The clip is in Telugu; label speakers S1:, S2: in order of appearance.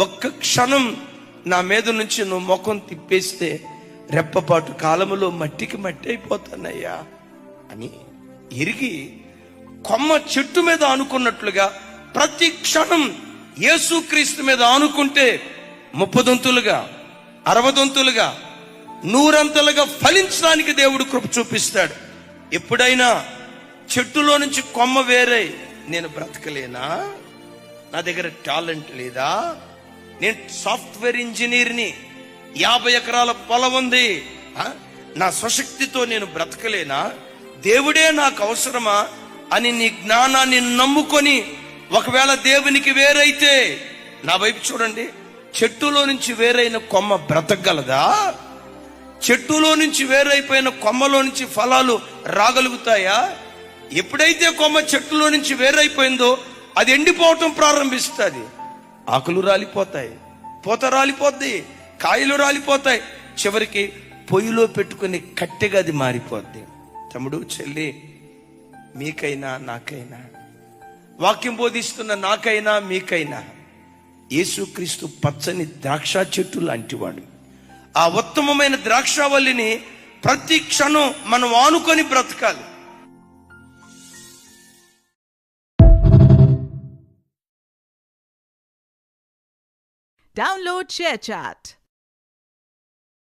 S1: ఒక్క క్షణం నా మీద నుంచి నువ్వు ముఖం తిప్పేస్తే రెప్పపాటు కాలములో మట్టికి మట్టి అయిపోతానయ్యా అని ఎరిగి కొమ్మ చెట్టు మీద ఆనుకున్నట్లుగా ప్రతి క్షణం యేసుక్రీస్తు మీద ఆనుకుంటే 30 దొంతులుగా 60 దొంతులుగా 100 ఫలించడానికి దేవుడు కృప చూపిస్తాడు. ఎప్పుడైనా చెట్టులో నుంచి కొమ్మ వేరే నేను బ్రతకలేనా, నా దగ్గర టాలెంట్ లేదా, నేను సాఫ్ట్వేర్ ఇంజనీర్ని, 50 ఎకరాల పొలం ఉంది, నా స్వశక్తితో నేను బ్రతకలేనా, దేవుడే నాకు అవసరమా అని నీ జ్ఞానాన్ని నమ్ముకొని ఒకవేళ దేవునికి వేరైతే, నా వైపు చూడండి, చెట్టులో నుంచి వేరైన కొమ్మ బ్రతకగలదా? చెట్టులో నుంచి వేరైపోయిన కొమ్మలో నుంచి ఫలాలు రాగలుగుతాయా? ఎప్పుడైతే కొమ్మ చెట్టులో నుంచి వేరైపోయిందో అది ఎండిపోవటం ప్రారంభిస్తుంది. ఆకులు రాలిపోతాయి, పూత రాలిపోద్ది, కాయలు రాలిపోతాయి, చివరికి పొయ్యిలో పెట్టుకుని కట్టెగా అది మారిపోద్ది. తమ్ముడు, చెల్లి, మీకైనా నాకైనా, వాక్యం బోధిస్తున్న నాకైనా మీకైనా యేసుక్రీస్తు పచ్చని ద్రాక్ష చెట్టు లాంటివాడు. ఆ ఉత్తమమైన ద్రాక్షావల్లిని ప్రతి క్షణం మనం ఆనుకొని బ్రతకాలి.
S2: Download ShareChat.